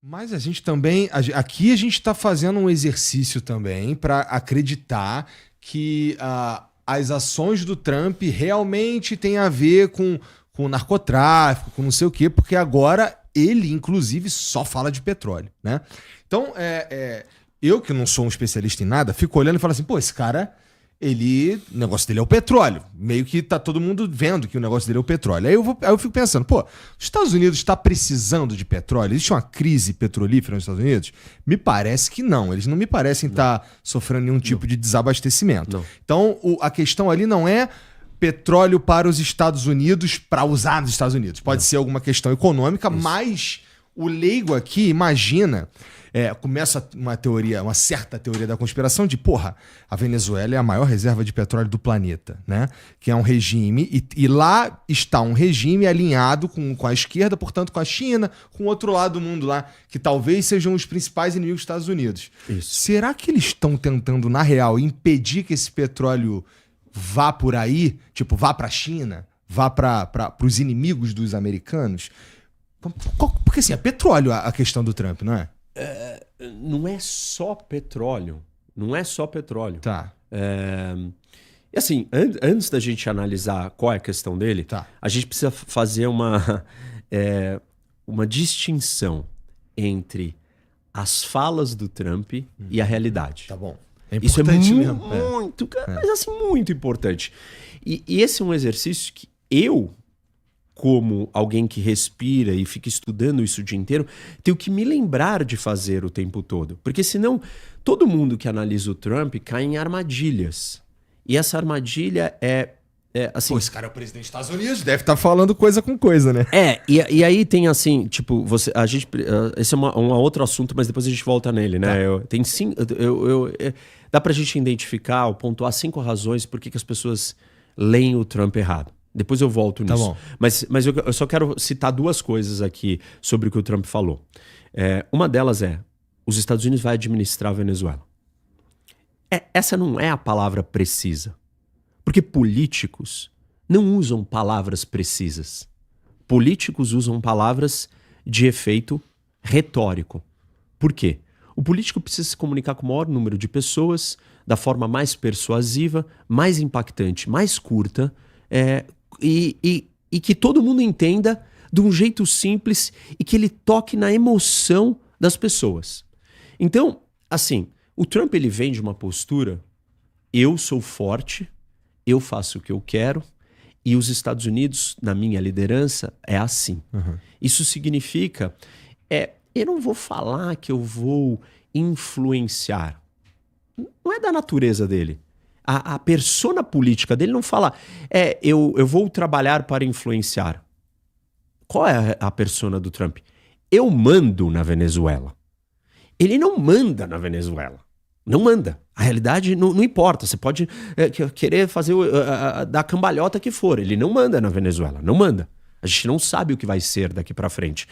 Mas a gente também, aqui a gente está fazendo um exercício também para acreditar que as ações do Trump realmente têm a ver com narcotráfico, com não sei o quê, porque agora ele, inclusive, só fala de petróleo, né? Então, eu que não sou um especialista em nada, fico olhando e falo assim, pô, esse cara, o negócio dele é o petróleo. Meio que tá todo mundo vendo que o negócio dele é o petróleo. Aí eu fico pensando, pô, os Estados Unidos está precisando de petróleo? Existe uma crise petrolífera nos Estados Unidos? Me parece que não. Eles não me parecem estar sofrendo nenhum tipo de desabastecimento. Não. Então, a questão ali não é petróleo para os Estados Unidos, para usar nos Estados Unidos. Pode ser alguma questão econômica, mas o leigo aqui imagina... começa uma certa teoria da conspiração de, porra, a Venezuela é a maior reserva de petróleo do planeta, né? Que é um regime, e lá está um regime alinhado com a esquerda, portanto com a China, com o outro lado do mundo lá, que talvez sejam os principais inimigos dos Estados Unidos. Isso. Será que eles estão tentando, na real, impedir que esse petróleo vá por aí, tipo, vá para a China, vá para os inimigos dos americanos? Porque assim, é petróleo a questão do Trump, não é? Não é só petróleo. Não é só petróleo. Tá. E assim, antes da gente analisar qual é a questão dele, Tá. a gente precisa fazer uma distinção entre as falas do Trump e a realidade. Tá bom. Isso é mesmo. muito, mas assim, muito importante. E esse é um exercício que eu, como alguém que respira e fica estudando isso o dia inteiro, tenho que me lembrar de fazer o tempo todo. Porque senão, todo mundo que analisa o Trump cai em armadilhas. E essa armadilha assim... Pô, esse cara é o presidente dos Estados Unidos, deve estar falando coisa com coisa, né? E aí tem assim, tipo, esse é um outro assunto, mas depois a gente volta nele, né? Tá. Dá pra gente identificar ou pontuar 5 razões por que as pessoas leem o Trump errado. Depois eu volto nisso. Tá bom. Mas eu só quero citar 2 coisas aqui sobre o que o Trump falou. Uma delas os Estados Unidos vai administrar a Venezuela. Essa não é a palavra precisa. Porque políticos não usam palavras precisas. Políticos usam palavras de efeito retórico. Por quê? O político precisa se comunicar com o maior número de pessoas, da forma mais persuasiva, mais impactante, mais curta, e que todo mundo entenda de um jeito simples e que ele toque na emoção das pessoas. Então, assim, o Trump ele vem de uma postura, eu sou forte, eu faço o que eu quero, e os Estados Unidos, na minha liderança, é assim. Uhum. Isso significa, eu não vou falar que eu vou influenciar. Não é da natureza dele. A persona política dele não fala, eu vou trabalhar para influenciar. Qual é a persona do Trump? Eu mando na Venezuela. Ele não manda na Venezuela. Não manda. A realidade não importa. Você pode querer fazer da cambalhota que for. Ele não manda na Venezuela. Não manda. A gente não sabe o que vai ser daqui para frente.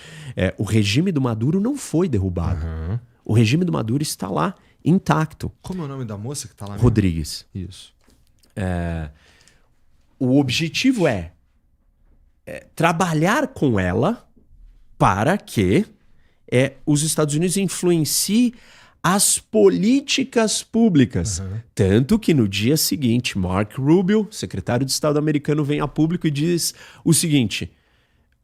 O regime do Maduro não foi derrubado. Uhum. O regime do Maduro está lá intacto. Como é o nome da moça que tá lá mesmo? Rodrigues. Isso. O objetivo é trabalhar com ela para que os Estados Unidos influenciem as políticas públicas. Uhum. Tanto que no dia seguinte, Mark Rubio, secretário de Estado americano, vem a público e diz o seguinte: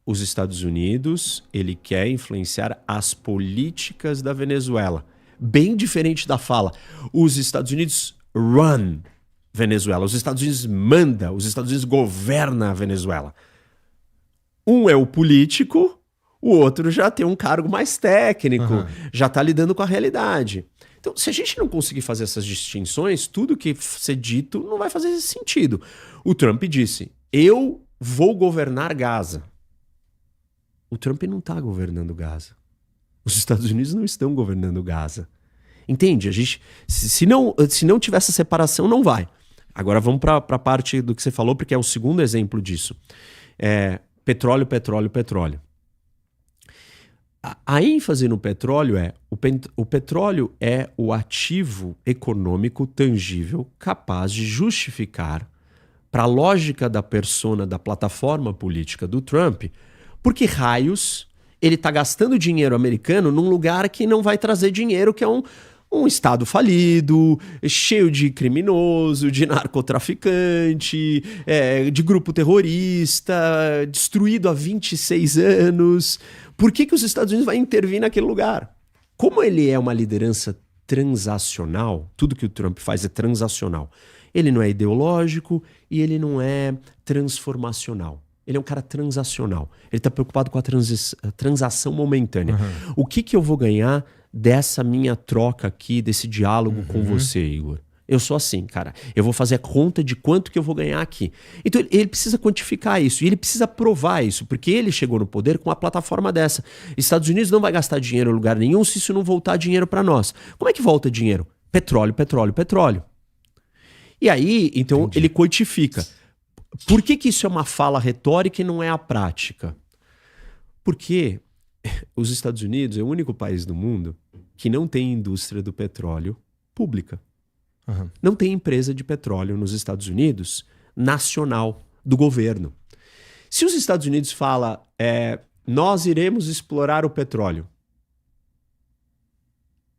os Estados Unidos, ele quer influenciar as políticas da Venezuela. Bem diferente da fala. Os Estados Unidos run Venezuela. Os Estados Unidos manda, os Estados Unidos governa a Venezuela. Um é o político, o outro já tem um cargo mais técnico, já está lidando com a realidade. Então, se a gente não conseguir fazer essas distinções, tudo que ser dito não vai fazer sentido. O Trump disse, eu vou governar Gaza. O Trump não está governando Gaza. Os Estados Unidos não estão governando Gaza. Entende? A gente, se não tiver essa separação, não vai. Agora vamos para a parte do que você falou, porque é o segundo exemplo disso. Petróleo, petróleo, petróleo. A ênfase no petróleo o petróleo é o ativo econômico tangível capaz de justificar, para a lógica da persona da plataforma política do Trump, por que raios ele está gastando dinheiro americano num lugar que não vai trazer dinheiro, que é um estado falido, cheio de criminoso, de narcotraficante, de grupo terrorista, destruído há 26 anos. Por que os Estados Unidos vai intervir naquele lugar? Como ele é uma liderança transacional, tudo que o Trump faz é transacional. Ele não é ideológico e ele não é transformacional. Ele é um cara transacional. Ele está preocupado com a transação momentânea. O que eu vou ganhar dessa minha troca aqui, desse diálogo com você, Igor? Eu sou assim, cara. Eu vou fazer a conta de quanto que eu vou ganhar aqui. Então ele precisa quantificar isso. E ele precisa provar isso. Porque ele chegou no poder com uma plataforma dessa. Estados Unidos não vai gastar dinheiro em lugar nenhum se isso não voltar dinheiro para nós. Como é que volta dinheiro? Petróleo, petróleo, petróleo. E aí, então, ele quantifica. Por que isso é uma fala retórica e não é a prática? Porque os Estados Unidos é o único país do mundo que não tem indústria do petróleo pública. Não tem empresa de petróleo nos Estados Unidos nacional, do governo. Se os Estados Unidos falam, nós iremos explorar o petróleo,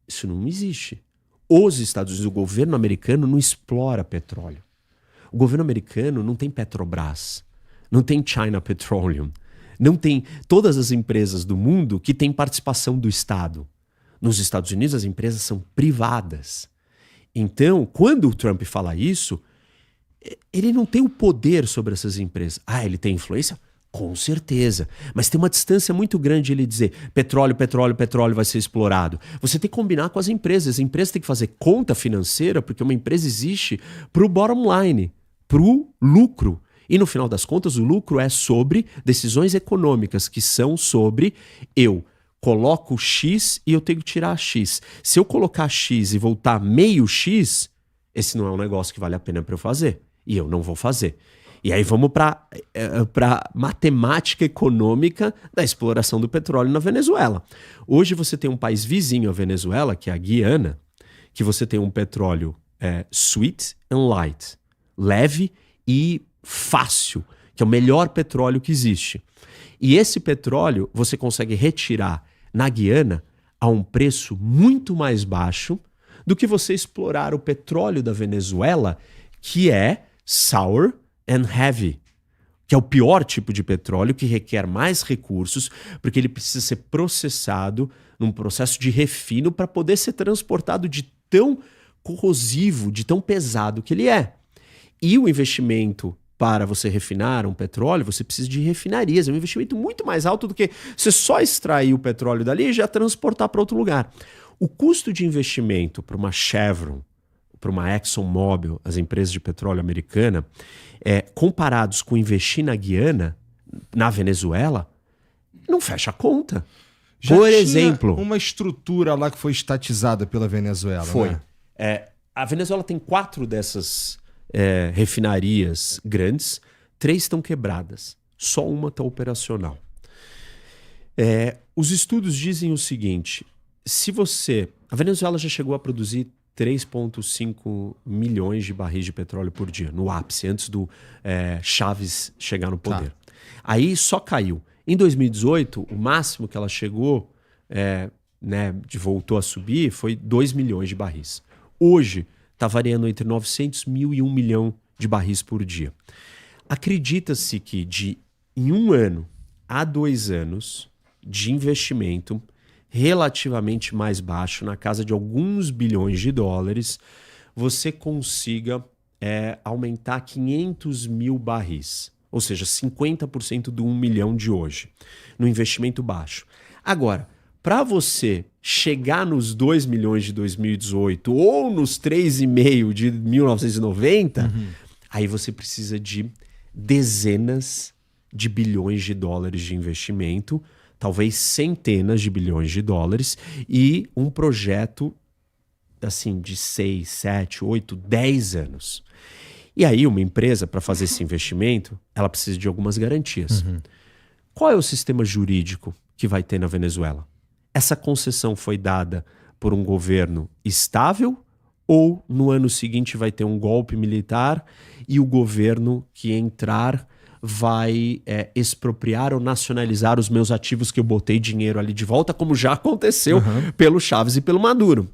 isso não existe. Os Estados Unidos, o governo americano não explora petróleo. O governo americano não tem Petrobras, não tem China Petroleum, não tem todas as empresas do mundo que têm participação do Estado. Nos Estados Unidos as empresas são privadas. Então, quando o Trump fala isso, ele não tem o poder sobre essas empresas. Ele tem influência? Com certeza. Mas tem uma distância muito grande ele dizer petróleo, petróleo, petróleo vai ser explorado. Você tem que combinar com as empresas. A empresa tem que fazer conta financeira, porque uma empresa existe para o bottom line, para o lucro. E no final das contas, o lucro é sobre decisões econômicas, que são sobre eu coloco X e eu tenho que tirar X. Se eu colocar X e voltar meio X, esse não é um negócio que vale a pena para eu fazer. E eu não vou fazer. E aí vamos para matemática econômica da exploração do petróleo na Venezuela. Hoje você tem um país vizinho à Venezuela, que é a Guiana, que você tem um petróleo sweet and light, leve e fácil, que é o melhor petróleo que existe. E esse petróleo você consegue retirar na Guiana a um preço muito mais baixo do que você explorar o petróleo da Venezuela, que é sour and heavy, que é o pior tipo de petróleo, que requer mais recursos, porque ele precisa ser processado num processo de refino para poder ser transportado de tão corrosivo, de tão pesado que ele é. E o investimento para você refinar um petróleo, você precisa de refinarias. É um investimento muito mais alto do que você só extrair o petróleo dali e já transportar para outro lugar. O custo de investimento para uma Chevron, para uma ExxonMobil, as empresas de petróleo americana, comparados com investir na Guiana, na Venezuela, não fecha a conta. Por exemplo, uma estrutura lá que foi estatizada pela Venezuela. Foi. Né? A Venezuela tem 4 dessas refinarias grandes, 3 estão quebradas, só uma está operacional. Os estudos dizem o seguinte: a Venezuela já chegou a produzir 3,5 milhões de barris de petróleo por dia, no ápice, antes do Chávez chegar no poder. Tá. Aí só caiu. Em 2018, o máximo que ela chegou, voltou a subir, foi 2 milhões de barris. Hoje, está variando entre 900 mil e 1 milhão de barris por dia. Acredita-se que em 1 ano a 2 anos de investimento relativamente mais baixo, na casa de alguns bilhões de dólares, você consiga aumentar 500 mil barris, ou seja, 50% do 1 milhão de hoje, no investimento baixo. Agora, para você chegar nos 2 milhões de 2018 ou nos 3,5 de 1990, aí você precisa de dezenas de bilhões de dólares de investimento, talvez centenas de bilhões de dólares, e um projeto assim de 6, 7, 8, 10 anos. E aí uma empresa, para fazer esse investimento, ela precisa de algumas garantias. Qual é o sistema jurídico que vai ter na Venezuela? Essa concessão foi dada por um governo estável ou no ano seguinte vai ter um golpe militar e o governo que entrar vai expropriar ou nacionalizar os meus ativos que eu botei dinheiro ali de volta, como já aconteceu pelo Chaves e pelo Maduro.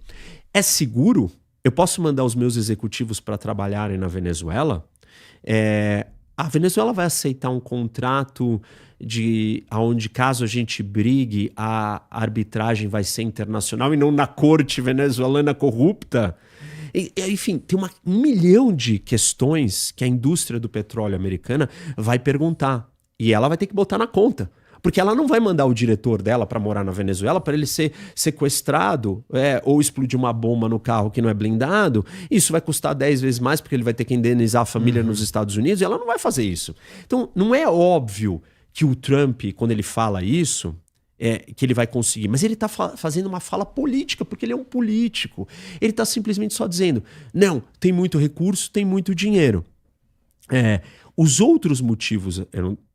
É seguro? Eu posso mandar os meus executivos para trabalharem na Venezuela? A Venezuela vai aceitar um contrato onde, caso a gente brigue, a arbitragem vai ser internacional e não na corte venezuelana corrupta? Enfim, tem um milhão de questões que a indústria do petróleo americana vai perguntar. E ela vai ter que botar na conta. Porque ela não vai mandar o diretor dela para morar na Venezuela para ele ser sequestrado ou explodir uma bomba no carro que não é blindado. Isso vai custar 10 vezes mais porque ele vai ter que indenizar a família nos Estados Unidos e ela não vai fazer isso. Então, não é óbvio que o Trump, quando ele fala isso, que ele vai conseguir. Mas ele está fazendo uma fala política, porque ele é um político. Ele está simplesmente só dizendo, não, tem muito recurso, tem muito dinheiro. Os outros motivos,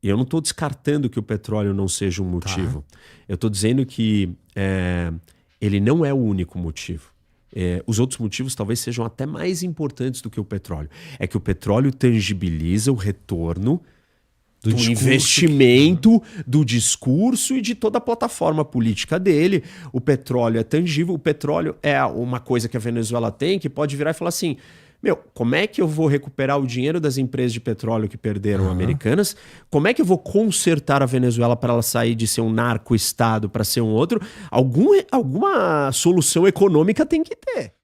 eu não estou descartando que o petróleo não seja um motivo. Tá. Eu estou dizendo que ele não é o único motivo. Os outros motivos talvez sejam até mais importantes do que o petróleo. É que o petróleo tangibiliza o retorno do investimento, do discurso e de toda a plataforma política dele. O petróleo é tangível, o petróleo é uma coisa que a Venezuela tem que pode virar e falar assim, como é que eu vou recuperar o dinheiro das empresas de petróleo que perderam americanas? Como é que eu vou consertar a Venezuela para ela sair de ser um narco-estado para ser um outro? Alguma solução econômica tem que ter.